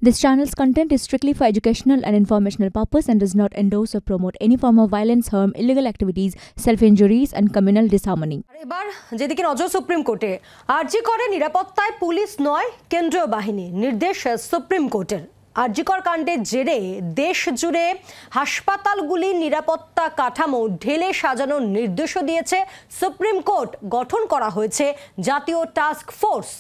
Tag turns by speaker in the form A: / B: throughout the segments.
A: This channel's content is strictly for educational and informational purpose and does not endorse or promote any form of violence, harm, illegal activities, self-injuries and communal disharmony.
B: এবার যেদিকে নজর supreme কোর্টে আরজি করে নিরাপত্তায় police নয় কেন্দ্রীয় বাহিনী নির্দেশ সুপ্রিম কোর্টের। আরজিকর কাণ্ডের জেরে দেশ জুড়ে হাসপাতালগুলির নিরাপত্তা কাঠামো ঢেলে সাজানোর নির্দেশও দিয়েছে সুপ্রিম কোর্ট। গঠন করা হয়েছে জাতীয় টাস্ক ফোর্স।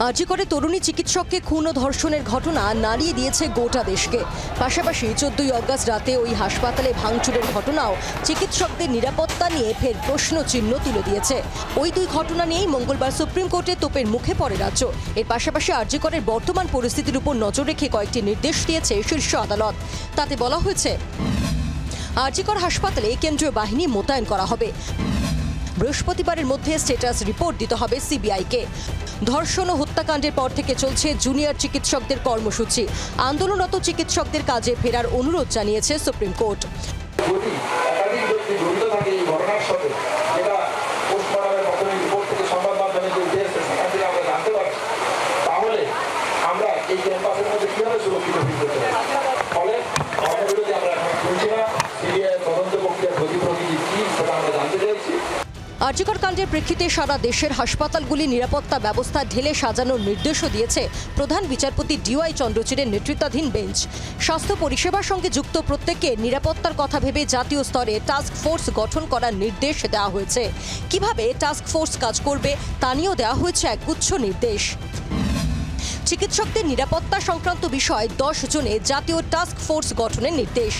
B: আরজিকরে তরুণী চিকিৎসককে খুন ও ধর্ষণের ঘটনা নাড়িয়ে দিয়েছে গোটা দেশকে। পাশাপাশি 14ই আগস্ট রাতে ওই হাসপাতালে ভাঙচুরের ঘটনাও চিকিৎসকদের নিরাপত্তা নিয়ে ফের প্রশ্নচিহ্ন তুলে দিয়েছে। ওই দুই ঘটনা নিয়েই মঙ্গলবার সুপ্রিম কোর্টে তোপের মুখে পড়ে রাজ্য। এর পাশাপাশি আরজিকরের বর্তমান পরিস্থিতির উপর নজর রেখে কয়েকটি নির্দেশ দিয়েছে শীর্ষ আদালত। তাতে বলা হয়েছে আরজিকর হাসপাতালে কেন্দ্রীয় বাহিনী মোতায়েন করা হবে। বৃহস্পতিবারের মধ্যে স্ট্যাটাস রিপোর্ট দিতে হবে সিবিআইকে। ধর্ষণ ও হত্যাকাণ্ডের পর থেকে চলছে জুনিয়র চিকিৎসকদের কর্মসূচি। আন্দোলনরত চিকিৎসকদের কাজে ফেরার অনুরোধ জানিয়েছে সুপ্রিম কোর্ট। আরজিকর কাণ্ডের প্রেক্ষিতে সারা দেশের হাসপাতালগুলি নিরাপত্তা ব্যবস্থা ঢেলে সাজানোর নির্দেশও দিয়েছে প্রধান বিচারপতি ডিওয়াই চন্দ্রচূড়ের নেতৃত্বাধীন বেঞ্চ। স্বাস্থ্য পরিষেবার সঙ্গে যুক্ত প্রত্যেককে নিরাপত্তার কথা ভেবে জাতীয় স্তরে টাস্ক ফোর্স গঠন করার নির্দেশ দেওয়া হয়েছে। কিভাবে টাস্ক ফোর্স কাজ করবে তা নিয়েও দেওয়া হয়েছে একগুচ্ছ নির্দেশ। চিকিৎসকদের নিরাপত্তা সংক্রান্ত বিষয় 10 জনে জাতীয় টাস্ক ফোর্স গঠনের নির্দেশ।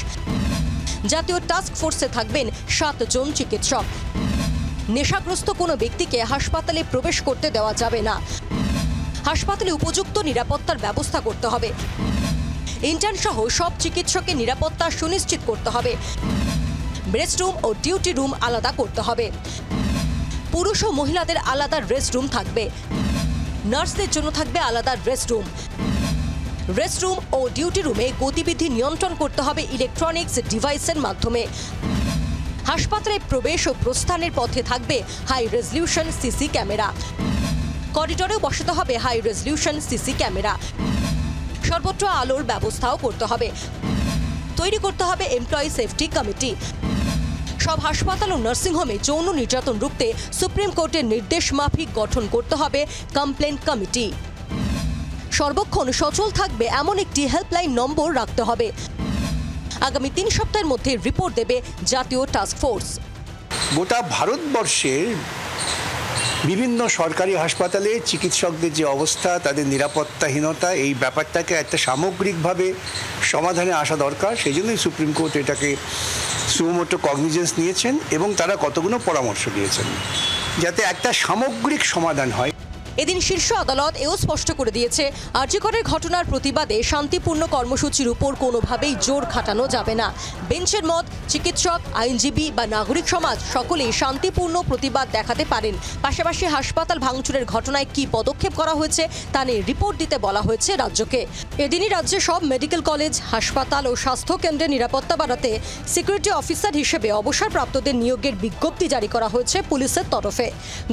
B: জাতীয় টাস্ক ফোর্সে থাকবেন 7 জন চিকিৎসক। নেশাগ্রস্ত কোনো ব্যক্তিকে হাসপাতালে প্রবেশ করতে দেওয়া যাবে না। হাসপাতালে উপযুক্ত নিরাপত্তার ব্যবস্থা করতে হবে। ইন্টার্ন সহ সব চিকিৎসকের নিরাপত্তা সুনিশ্চিত করতে হবে। রেস্ট রুম ও ডিউটি রুম আলাদা করতে হবে। পুরুষ ও মহিলাদের আলাদা রেস্ট রুম থাকবে। নার্সদের জন্য থাকবে আলাদা রেস্ট রুম। রেস্ট রুম ও ডিউটি রুমে গতিবিধি নিয়ন্ত্রণ করতে হবে ইলেকট্রনিক্স ডিভাইসের মাধ্যমে। হাসপাতালে প্রবেশ ও প্রস্থানের পথে থাকবে হাই রেজলিউশন সিসি ক্যামেরা। করিডোরেও বসাতে হবে হাই রেজলিউশন সিসি ক্যামেরা। সর্বত্র আলোর ব্যবস্থাও করতে হবে। তৈরি করতে হবে এমপ্লয়ি সেফটি কমিটি। সব হাসপাতাল ও নার্সিংহোমে যৌন নির্যাতন রুখতে সুপ্রিম কোর্টের নির্দেশ মাফিক গঠন করতে হবে কমপ্লেন কমিটি। সর্বক্ষণ সচল থাকবে এমন একটি হেল্পলাইন নম্বর রাখতে হবে। আগামী 3 সপ্তাহের মধ্যে রিপোর্ট দেবে জাতীয় টাস্ক ফোর্স।
C: গোটা ভারতবর্ষের বিভিন্ন সরকারি হাসপাতালে চিকিৎসকদের যে অবস্থা, তাদের নিরাপত্তাহীনতা, এই ব্যাপারটাকে একটা সামগ্রিকভাবে সমাধানে আসা দরকার। সেই জন্যই সুপ্রিম কোর্ট এটাকে সুমোটো কগনিজেন্স নিয়েছেন এবং তারা কতগুলো পরামর্শ দিয়েছেন যাতে একটা সামগ্রিক সমাধান হয়।
B: এদিন শীর্ষ আদালত এও স্পষ্ট করে দিয়েছে আরজিকরের ঘটনার প্রতিবাদে শান্তিপূর্ণ কর্মসূচির উপর কোনোভাবেই জোর খাটানো যাবে না। বেঞ্চের মত, চিকিৎসক, আইনজীবী বা নাগরিক সমাজ সকলেই শান্তিপূর্ণ প্রতিবাদ দেখাতে পারেন। পাশাপাশি হাসপাতাল ভাঙচুরের ঘটনায় কি পদক্ষেপ করা হয়েছে তা নিয়ে রিপোর্ট দিতে বলা হয়েছে রাজ্যকে। এদিনই রাজ্যে সব মেডিকেল কলেজ, হাসপাতাল ও স্বাস্থ্য কেন্দ্রের নিরাপত্তা বাড়াতে সিকিউরিটি অফিসার হিসেবে অবসরপ্রাপ্তদের নিয়োগের বিজ্ঞপ্তি জারি করা হয়েছে পুলিশের তরফে।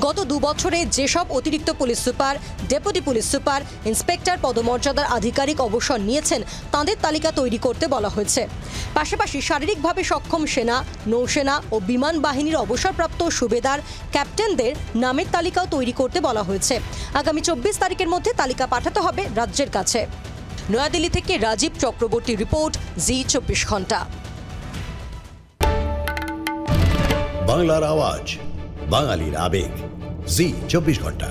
B: গত 2 বছরে যেসব অতিরিক্ত police super, deputy police super, inspector পদমর্যাদার আধিকারিক অবসর নিয়েছেন তাদের তালিকা তৈরি করতে বলা হয়েছে। পাশাপাশি শারীরিকভাবে সক্ষম সেনা, নৌসেনা ও বিমান বাহিনীর অবসরপ্রাপ্ত সুবেদার, ক্যাপ্টেনদের নামের তালিকাও তৈরি করতে বলা হয়েছে। আগামী 24 তারিখের মধ্যে তালিকা পাঠাতে হবে রাজ্যের কাছে। নয়াদিল্লি থেকে রাজীব চক্রবর্তী রিপোর্ট, জি 24 ঘন্টা।
D: বাংলার আওয়াজ, বাঙালির আবেগ, জি 24 ঘন্টা।